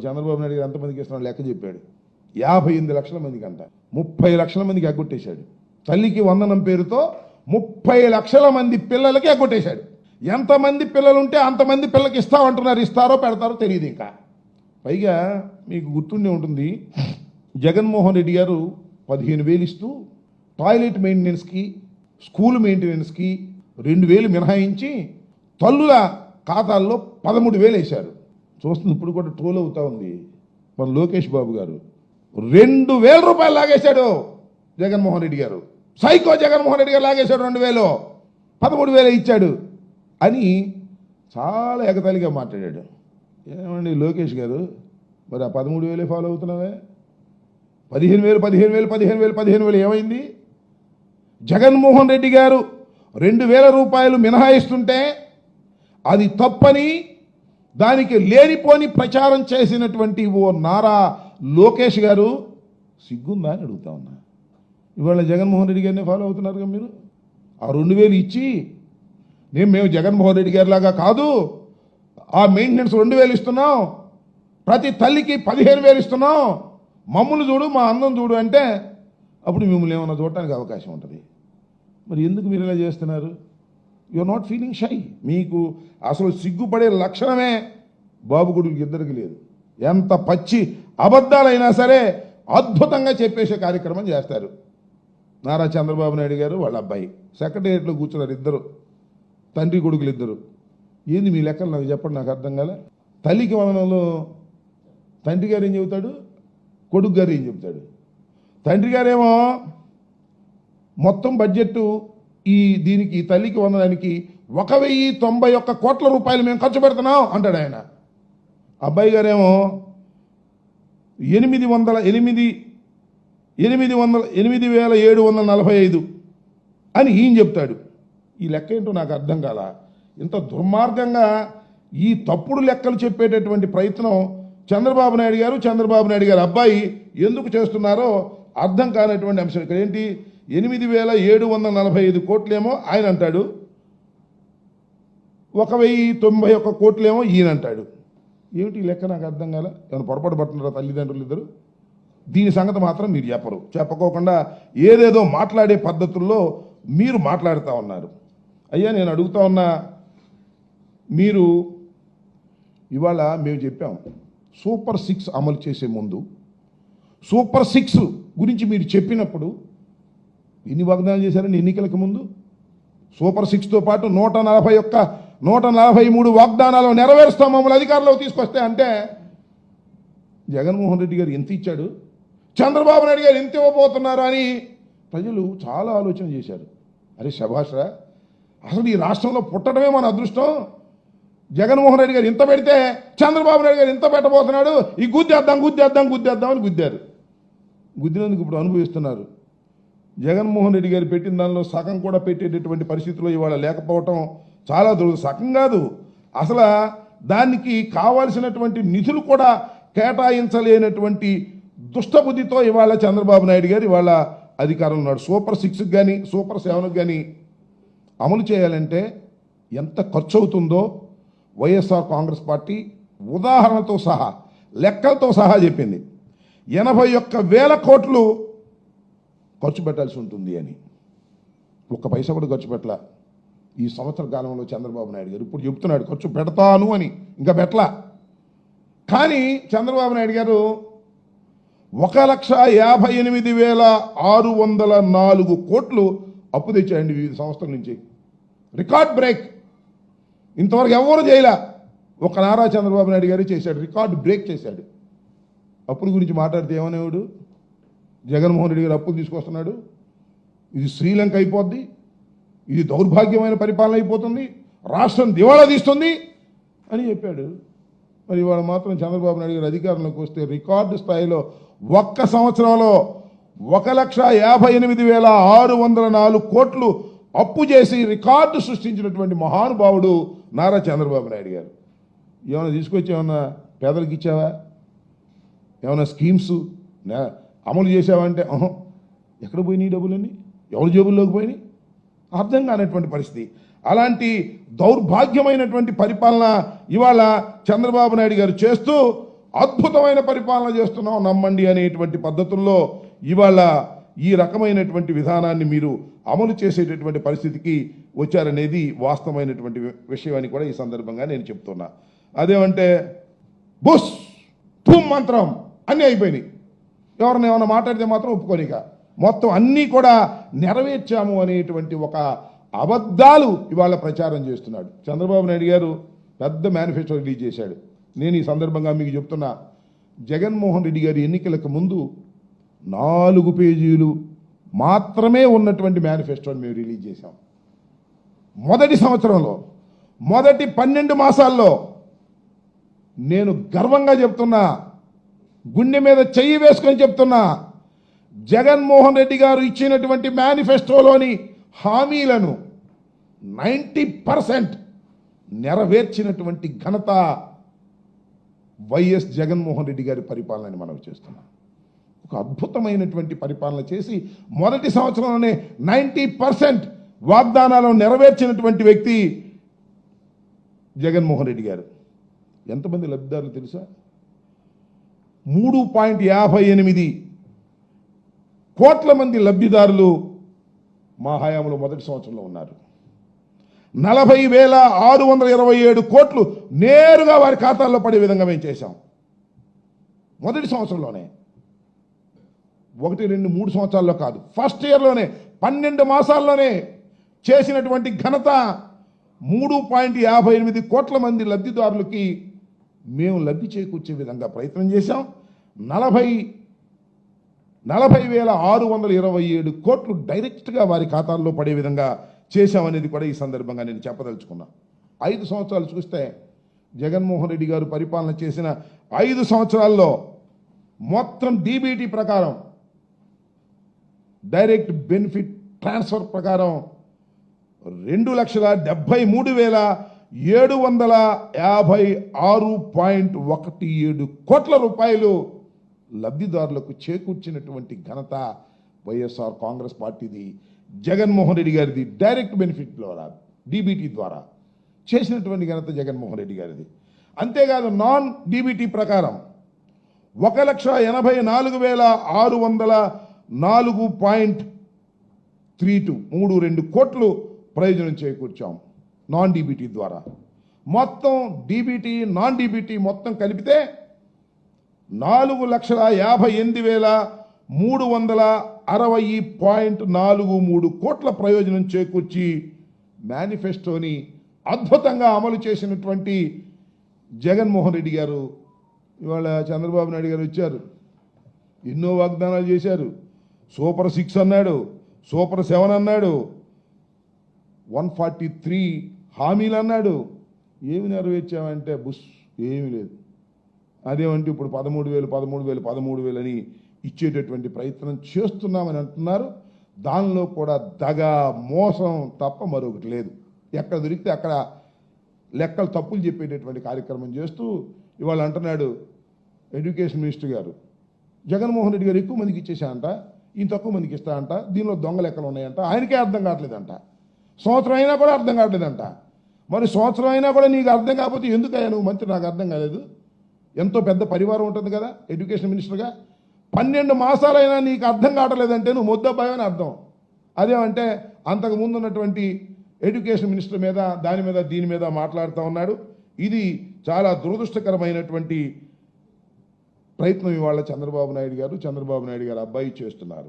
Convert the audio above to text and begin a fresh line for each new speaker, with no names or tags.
ఇవాళ చంద్రబాబు నాయుడు గారు ఎంతమందికి ఇస్తున్నాడు లెక్క చెప్పాడు. 58 లక్షల మందికి అంట, 30 లక్షల మందికి ఎగ్గొట్టేశాడు. తల్లికి వందనం పేరుతో 30 లక్షల మంది పిల్లలకి ఎగ్గొట్టేశాడు. ఎంతమంది పిల్లలు ఉంటే అంతమంది పిల్లలకి ఇస్తామంటున్నారు. ఇస్తారో పెడతారో తెలియదు. ఇంకా పైగా మీకు గుర్తుండే ఉంటుంది, జగన్మోహన్ రెడ్డి గారు 15,000 ఇస్తూ టాయిలెట్ మెయింటెనెన్స్కి, స్కూల్ మెయింటెనెన్స్కి 2,000 మినహాయించి తల్లుల ఖాతాల్లో 13,000 వేశారు. చూస్తుంది ఇప్పుడు కూడా ట్రోల్ అవుతా ఉంది మన లోకేష్ బాబు గారు. 2,000 రూపాయలు లాగేశాడు జగన్మోహన్ రెడ్డి గారు. సైకో జగన్మోహన్ రెడ్డి గారు లాగేశాడు. 2,000 13,000 ఇచ్చాడు అని చాలా ఎగతాళిగా మాట్లాడాడు. ఏమండి లోకేష్ గారు, మరి ఆ 13,000 ఫాలో అవుతున్నావే? 15,000 ఏమైంది? జగన్మోహన్ రెడ్డి గారు 2,000 రూపాయలు మినహాయిస్తుంటే అది తప్పని దానికి లేనిపోని ప్రచారం చేసినటువంటి ఓ నారా లోకేష్ గారు సిగ్గుందా అని అడుగుతా ఉన్నా. ఇవాళ జగన్మోహన్ రెడ్డి గారిని ఫాలో అవుతున్నారుగా మీరు. ఆ 2,000 ఇచ్చి మేము జగన్మోహన్ రెడ్డి గారి లాగా కాదు, ఆ మెయింటెనెన్స్ 2,000 ఇస్తున్నాం, ప్రతి తల్లికి 15,000 ఇస్తున్నాం, మమ్మల్ని చూడు, మా అందం చూడు అంటే అప్పుడు మిమ్మల్ని ఏమన్నా చూడటానికి అవకాశం ఉంటుంది. మరి ఎందుకు మీరు ఇలా చేస్తున్నారు? You are not feeling shy. మీకు అసలు సిగ్గుపడే లక్షణమే బాబు కొడుకుకి ఇద్దరికి లేదు. ఎంత పచ్చి అబద్ధాలైనా సరే అద్భుతంగా చెప్పేసే కార్యక్రమం చేస్తారు. నారా చంద్రబాబు నాయుడు గారు వాళ్ళ అబ్బాయి సెక్రటేరియట్లో కూర్చున్నారు, ఇద్దరు తండ్రి కొడుకులు ఇద్దరు. ఏంది మీ లెక్కలు నాకు చెప్పండి, నాకు అర్థం కాలే. తల్లికి వందనంలో తండ్రి గారు ఏం చెబుతాడు, కొడుకు గారు ఏం చెబుతాడు? తండ్రి గారేమో మొత్తం బడ్జెట్ దీనికి తల్లికి వందనానికి 1,091 కోట్ల రూపాయలు మేము ఖర్చు పెడుతున్నాం అంటాడు ఆయన. అబ్బాయి గారేమో 8,745 అని ఈయన చెప్తాడు. ఈ లెక్క ఏంటో నాకు అర్థం కాల. ఇంత దుర్మార్గంగా ఈ తప్పుడు లెక్కలు చెప్పేటటువంటి ప్రయత్నం చంద్రబాబు నాయుడు గారు అబ్బాయి ఎందుకు చేస్తున్నారో అర్థం కానటువంటి అంశం. ఇక్కడ ఏంటి, 8,745 కోట్లేమో ఆయన అంటాడు, 1,091 కోట్లేమో ఈయన అంటాడు. ఏమిటి ఈ లెక్క నాకు అర్థం కాల. ఏమైనా పొరపాటు పడుతున్నారా తల్లిదండ్రులు ఇద్దరు? దీని సంగతి మాత్రం మీరు చెప్పకోకుండా ఏదేదో మాట్లాడే పద్ధతుల్లో మీరు మాట్లాడుతూ ఉన్నారు. అయ్యా నేను అడుగుతా ఉన్నా, మీరు ఇవాళ మేము చెప్పాం సూపర్ 6 అమలు చేసే ముందు, సూపర్ 6 గురించి మీరు చెప్పినప్పుడు ఎన్ని వాగ్దానాలు చేశారండి ఎన్నికలకు ముందు? సూపర్ 6తో పాటు 143 వాగ్దానాలు నెరవేరుస్తాం మమ్మల్ని అధికారంలో తీసుకొస్తే అంటే జగన్మోహన్ రెడ్డి గారు ఎంత ఇచ్చాడు, చంద్రబాబు నాయుడు గారు ఎంత ఇవ్వబోతున్నారు అని ప్రజలు చాలా ఆలోచన చేశారు. అరే శభాష్రా, అసలు ఈ రాష్ట్రంలో పుట్టడమే మన అదృష్టం. జగన్మోహన్ రెడ్డి గారు ఇంత పెడితే చంద్రబాబు నాయుడు గారు ఇంత పెట్టబోతున్నాడు, ఈ గుద్దేద్దాం అని గుద్దారు. గుద్దినందుకు ఇప్పుడు అనుభవిస్తున్నారు. జగన్మోహన్ రెడ్డి గారు పెట్టిన దానిలో సగం కూడా పెట్టేటటువంటి పరిస్థితిలో ఇవాళ లేకపోవటం చాలా సగం కాదు, అసలు దానికి కావాల్సినటువంటి నిధులు కూడా కేటాయించలేనటువంటి దుష్టబుద్ధితో ఇవాళ చంద్రబాబు నాయుడు గారు ఇవాళ అధికారంలో ఉన్నాడు. సూపర్ 6కి కానీ సూపర్ 7కి కానీ అమలు చేయాలంటే ఎంత ఖర్చు అవుతుందో వైఎస్ఆర్ కాంగ్రెస్ పార్టీ ఉదాహరణతో సహా లెక్కలతో సహా చెప్పింది. 81,000 కోట్లు ఖర్చు పెట్టాల్సి ఉంటుంది అని. ఒక్క పైసా కూడా ఖర్చు పెట్టలా ఈ సంవత్సర కాలంలో చంద్రబాబు నాయుడు గారు. ఇప్పుడు చెప్తున్నాడు ఖర్చు పెడతాను అని, ఇంకా పెట్టలా. కానీ చంద్రబాబు నాయుడు గారు 1,58,604 కోట్లు అప్పు తెచ్చాడండి వివిధ సంవత్సరాల నుంచి. Record break. ఇంతవరకు ఎవరు చేయలే, ఒక నారా చంద్రబాబు నాయుడు గారే చేశాడు, రికార్డ్ బ్రేక్ చేశాడు. అప్పుల గురించి మాట్లాడితే ఏమనేవాడు, జగన్మోహన్ రెడ్డి గారు అప్పులు తీసుకొస్తున్నాడు, ఇది శ్రీలంక అయిపోద్ది, ఇది దౌర్భాగ్యమైన పరిపాలన అయిపోతుంది, రాష్ట్రం దివాళా తీస్తుంది అని చెప్పాడు. మరి ఇవాళ మాత్రం చంద్రబాబు నాయుడు గారు అధికారంలోకి వస్తే రికార్డు స్థాయిలో ఒక్క సంవత్సరంలో 1,58,604 కోట్లు అప్పు చేసి రికార్డు సృష్టించినటువంటి మహానుభావుడు నారా చంద్రబాబు నాయుడు గారు. ఏమైనా తీసుకొచ్చి ఏమన్నా పేదలకు ఇచ్చావా, ఏమైనా స్కీమ్స్ అమలు చేసావంటే ఎక్కడ పోయినాయి డబ్బులన్నీ, ఎవరి జేబుల్లోకి పోయినాయి, అర్థం కానటువంటి పరిస్థితి. అలాంటి దౌర్భాగ్యమైనటువంటి పరిపాలన ఇవాళ చంద్రబాబు నాయుడు గారు చేస్తూ అద్భుతమైన పరిపాలన చేస్తున్నాం నమ్మండి అనేటువంటి పద్ధతుల్లో ఇవాళ ఈ రకమైనటువంటి విధానాన్ని మీరు అమలు చేసేటటువంటి పరిస్థితికి వచ్చారనేది వాస్తవమైనటువంటి విషయం అని కూడా ఈ సందర్భంగా నేను చెప్తున్నా. అదేమంటే బుస్ ధూమ్ మంత్రం అన్నీ అయిపోయినాయి. ఎవరిని ఏమైనా మాట్లాడితే మాత్రం ఒప్పుకోనిక మొత్తం అన్నీ కూడా నెరవేర్చాము అనేటువంటి ఒక అబద్ధాలు ఇవాళ ప్రచారం చేస్తున్నాడు. చంద్రబాబు నాయుడు గారు పెద్ద మేనిఫెస్టో రిలీజ్ చేశాడు. నేను ఈ సందర్భంగా మీకు చెప్తున్నా, జగన్మోహన్ రెడ్డి గారి ఎన్నికలకు ముందు 4 పేజీలు మాత్రమే ఉన్నటువంటి మేనిఫెస్టోని మేము రిలీజ్ చేశాం. మొదటి సంవత్సరంలో మొదటి 12 మాసాల్లో నేను గర్వంగా చెప్తున్నా, గుండె మీద చెయ్యి వేసుకొని చెప్తున్నా, జగన్మోహన్ రెడ్డి గారు ఇచ్చినటువంటి మేనిఫెస్టోలోని హామీలను 90% నెరవేర్చినటువంటి ఘనత వైఎస్ జగన్మోహన్ రెడ్డి గారి పరిపాలనని మనం చేస్తున్నాం. ఒక అద్భుతమైనటువంటి పరిపాలన చేసి మొదటి సంవత్సరంలోనే 90% వాగ్దానాలను నెరవేర్చినటువంటి వ్యక్తి జగన్మోహన్ రెడ్డి గారు. ఎంతమంది లబ్ధిదారులు తెలుసా? 3.58 కోట్ల మంది లబ్ధిదారులు మా హయాంలో మొదటి సంవత్సరంలో ఉన్నారు. 40,627 కోట్లు నేరుగా వారి ఖాతాల్లో పడే విధంగా మేము చేశాం మొదటి సంవత్సరంలోనే. 1, 2, 3 సంవత్సరాల్లో కాదు, ఫస్ట్ ఇయర్లోనే 12 మాసాల్లోనే చేసినటువంటి ఘనత 3.58 కోట్ల మంది లబ్ధిదారులకి మేము లబ్ధి చేకూర్చే విధంగా ప్రయత్నం చేశాం. 40,627 కోట్లు డైరెక్ట్గా వారి ఖాతాల్లో పడే విధంగా చేశామనేది కూడా ఈ సందర్భంగా నేను చెప్పదలుచుకున్నా. 5 సంవత్సరాలు చూస్తే జగన్మోహన్ రెడ్డి గారు పరిపాలన చేసిన 5 సంవత్సరాల్లో మొత్తం డీబీటీ ప్రకారం, డైరెక్ట్ బెనిఫిట్ ట్రాన్స్ఫర్ ప్రకారం 2,73,756.17 కోట్ల రూపాయలు లబ్ధిదారులకు చేకూర్చినటువంటి ఘనత వైఎస్ఆర్ కాంగ్రెస్ పార్టీది, జగన్మోహన్ రెడ్డి గారిది. డైరెక్ట్ బెనిఫిట్ ద్వారా, డీబీటీ ద్వారా చేసినటువంటి ఘనత జగన్మోహన్ రెడ్డి గారిది. అంతేకాదు నాన్ డీబీటీ ప్రకారం 1,84,604.32 కోట్లు ప్రయోజనం చేకూర్చాం నాన్ డీబీటీ ద్వారా. మొత్తం డీబీటీ నాన్ డీబీటీ మొత్తం కలిపితే 4,58,360.43 కోట్ల ప్రయోజనం చేకూర్చి మేనిఫెస్టోని అద్భుతంగా అమలు చేసినటువంటి జగన్మోహన్ రెడ్డి గారు ఇవాళ చంద్రబాబు నాయుడు గారు వచ్చారు, ఎన్నో వాగ్దానాలు చేశారు. సూపర్ 6 అన్నాడు, సూపర్ 7 అన్నాడు, 143 హామీలు అన్నాడు. ఏమి నెరవేర్చామంటే బుస్ ఏమీ లేదు. అదేమంటే ఇప్పుడు 13,000 అని ఇచ్చేటటువంటి ప్రయత్నం చేస్తున్నామని అంటున్నారు. దానిలో కూడా దగ, మోసం తప్ప మరొకటి లేదు. ఎక్కడ దొరికితే అక్కడ లెక్కలు తప్పులు చెప్పేటటువంటి కార్యక్రమం చేస్తూ ఇవాళ అంటున్నాడు ఎడ్యుకేషన్ మినిస్టర్ గారు, జగన్మోహన్ రెడ్డి గారు ఎక్కువ మందికి ఇచ్చేసాయంట, ఈయన తక్కువ మందికి ఇస్తా అంట, దీనిలో దొంగ లెక్కలు ఉన్నాయంట. ఆయనకే అర్థం కావట్లేదంట. సంవత్సరం అయినా కూడా అర్థం కావట్లేదంట. మరి సంవత్సరం అయినా కూడా నీకు అర్థం కాకపోతే ఎందుకయ్యా నువ్వు మంత్రి? నాకు అర్థం కాలేదు. ఎంతో పెద్ద పరివారం ఉంటుంది కదా ఎడ్యుకేషన్ మినిస్టర్గా. 12 మాసాలైనా నీకు అర్థం కావట్లేదంటే నువ్వు మొద్దబ్బాయి అని అర్థం. అదేమంటే అంతకుముందు ఉన్నటువంటి ఎడ్యుకేషన్ మినిస్టర్ మీద, దాని మీద, దీని మీద మాట్లాడుతూ ఉన్నాడు. ఇది చాలా దురదృష్టకరమైనటువంటి ప్రయత్నం ఇవాళ చంద్రబాబు నాయుడు గారు అబ్బాయి చేస్తున్నారు.